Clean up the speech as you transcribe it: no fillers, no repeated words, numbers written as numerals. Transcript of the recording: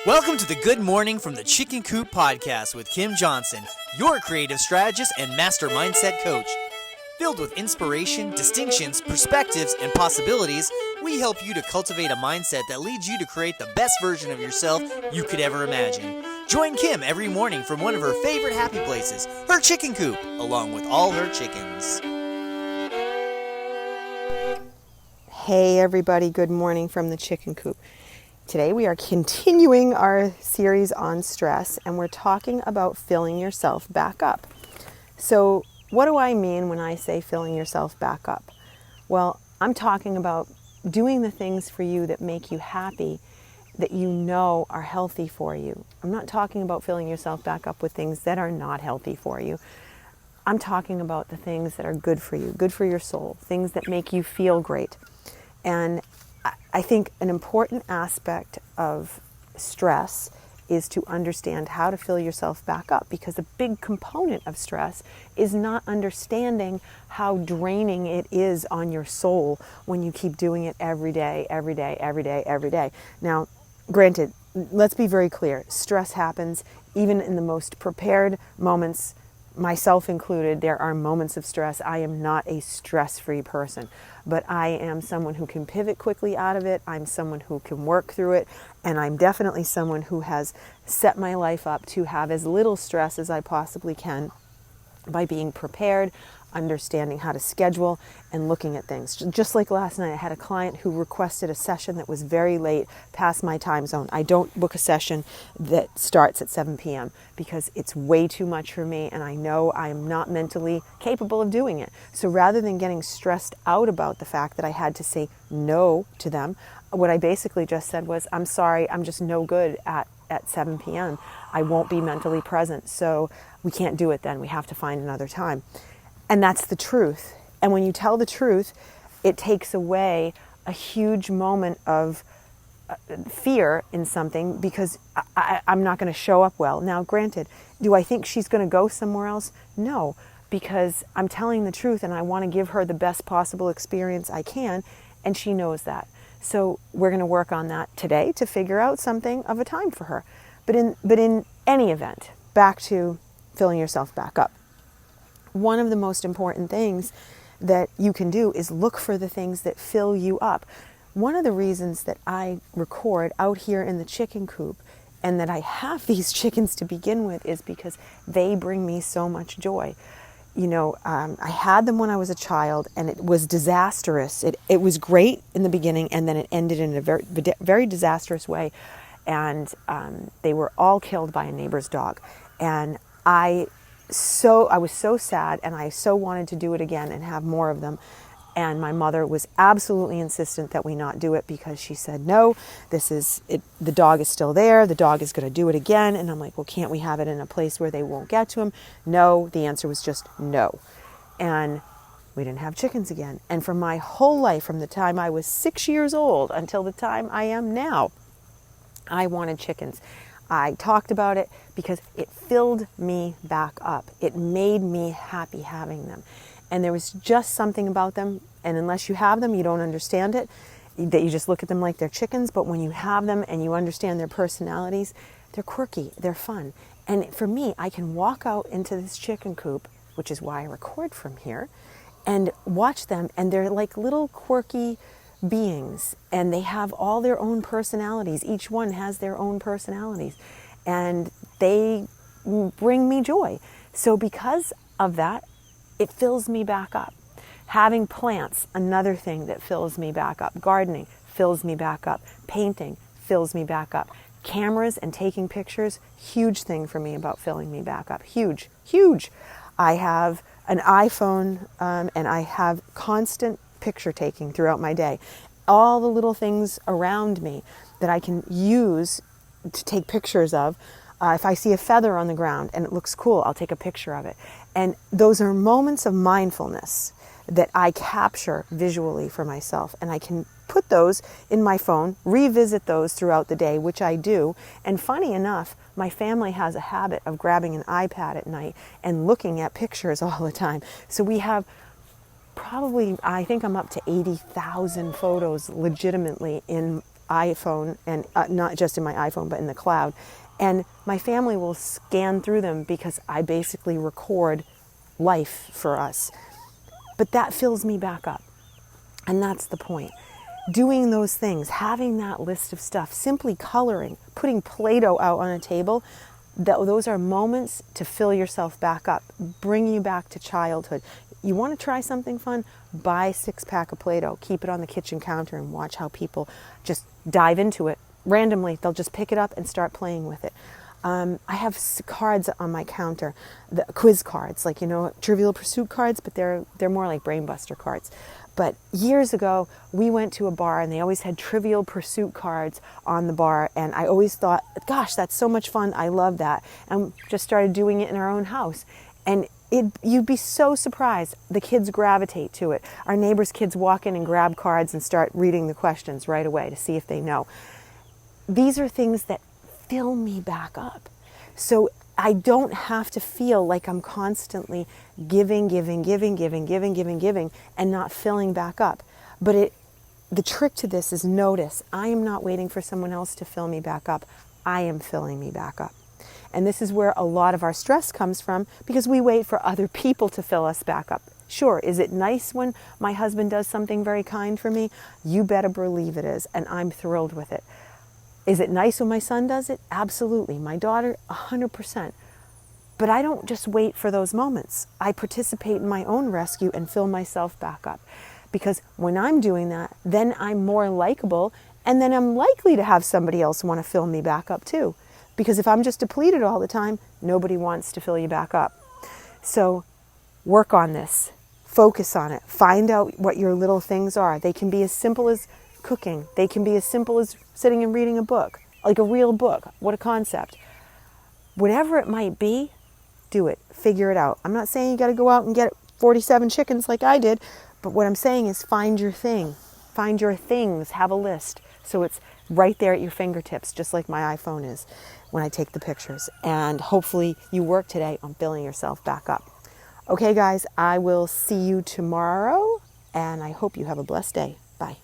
Welcome to the Good Morning from the Chicken Coop podcast with Kim Johnson, your creative strategist and master mindset coach. Filled with inspiration, distinctions, perspectives, and possibilities, we help you to cultivate a mindset that leads you to create the best version of yourself you could ever imagine. Join Kim every morning from one of her favorite happy places, her chicken coop, along with all her chickens. Hey everybody, good morning from the chicken coop. Today we are continuing our series on stress, and we're talking about filling yourself back up. So what do I mean when I say filling yourself back up? Well, I'm talking about doing the things for you that make you happy, that you know are healthy for you. I'm not talking about filling yourself back up with things that are not healthy for you. I'm talking about the things that are good for you, good for your soul, things that make you feel great. And I think an important aspect of stress is to understand how to fill yourself back up, because a big component of stress is not understanding how draining it is on your soul when you keep doing it every day, every day, every day, every day. Now, granted, let's be very clear. Stress happens even in the most prepared moments, myself included. There are moments of stress. I am not a stress-free person, but I am someone who can pivot quickly out of it. I'm someone who can work through it, and I'm definitely someone who has set my life up to have as little stress as I possibly can by being prepared, understanding how to schedule, and looking at things. Just like last night, I had a client who requested a session that was very late, past my time zone. I don't book a session that starts at 7 p.m. because it's way too much for me, and I know I'm not mentally capable of doing it. So rather than getting stressed out about the fact that I had to say no to them, what I basically just said was, I'm sorry, I'm just no good at 7 p.m. I won't be mentally present, so we can't do it then. We have to find another time. And that's the truth. And when you tell the truth, it takes away a huge moment of fear in something, because I'm not going to show up well. Now, granted, do I think she's going to go somewhere else? No, because I'm telling the truth and I want to give her the best possible experience I can, and she knows that. So we're going to work on that today to figure out something of a time for her. But in any event, back to filling yourself back up. One of the most important things that you can do is look for the things that fill you up. One of the reasons that I record out here in the chicken coop and that I have these chickens to begin with is because they bring me so much joy. You know, I had them when I was a child, and it was disastrous. It was great in the beginning, and then it ended in a very, very disastrous way. And they were all killed by a neighbor's dog. And I was so sad, and I so wanted to do it again and have more of them. And my mother was absolutely insistent that we not do it, because she said, no, this is it. The dog is still there. The dog is going to do it again. And I'm like, well, can't we have it in a place where they won't get to him? No, the answer was just no. And we didn't have chickens again. And for my whole life, from the time I was 6 years old until the time I am now, I wanted chickens. I talked about it because it filled me back up. It made me happy having them. And there was just something about them, and unless you have them, you don't understand it, that you just look at them like they're chickens. But when you have them and you understand their personalities, they're quirky, they're fun. And for me, I can walk out into this chicken coop, which is why I record from here, and watch them, and they're like little quirky beings, and they have all their own personalities. Each one has their own personalities, and they bring me joy. So because of that, it fills me back up. Having plants, another thing that fills me back up. Gardening fills me back up. Painting fills me back up. Cameras and taking pictures, huge thing for me about filling me back up. Huge, huge. I have an iPhone, and I have constant picture taking throughout my day. All the little things around me that I can use to take pictures of. If I see a feather on the ground and it looks cool, I'll take a picture of it. And those are moments of mindfulness that I capture visually for myself. And I can put those in my phone, revisit those throughout the day, which I do. And funny enough, my family has a habit of grabbing an iPad at night and looking at pictures all the time. So we have probably, I think I'm up to 80,000 photos legitimately in iPhone, and not just in my iPhone, but in the cloud. And my family will scan through them because I basically record life for us. But that fills me back up. And that's the point. Doing those things, having that list of stuff, simply coloring, putting Play-Doh out on a table, those are moments to fill yourself back up, bring you back to childhood. You want to try something fun? Buy a 6-pack of Play-Doh, keep it on the kitchen counter, and watch how people just dive into it randomly. They'll just pick it up and start playing with it. I have cards on my counter, the quiz cards, like, Trivial Pursuit cards, but they're more like Brain Buster cards. But years ago, we went to a bar and they always had Trivial Pursuit cards on the bar. And I always thought, gosh, that's so much fun. I love that. And just started doing it in our own house. And you'd be so surprised. The kids gravitate to it. Our neighbors' kids walk in and grab cards and start reading the questions right away to see if they know. These are things that fill me back up. So I don't have to feel like I'm constantly giving, and not filling back up. But the trick to this is notice, I am not waiting for someone else to fill me back up. I am filling me back up. And this is where a lot of our stress comes from, because we wait for other people to fill us back up. Sure, is it nice when my husband does something very kind for me? You better believe it is, and I'm thrilled with it. Is it nice when my son does it? Absolutely. My daughter, 100%. But I don't just wait for those moments. I participate in my own rescue and fill myself back up. Because when I'm doing that, then I'm more likable, and then I'm likely to have somebody else want to fill me back up too. Because if I'm just depleted all the time, nobody wants to fill you back up. So work on this. Focus on it. Find out what your little things are. They can be as simple as cooking. They can be as simple as sitting and reading a book, like a real book. What a concept. Whatever it might be, do it. Figure it out. I'm not saying you got to go out and get 47 chickens like I did, but what I'm saying is find your thing. Find your things. Have a list. So it's right there at your fingertips, just like my iPhone is when I take the pictures. And hopefully you work today on filling yourself back up. Okay, guys, I will see you tomorrow, and I hope you have a blessed day. Bye.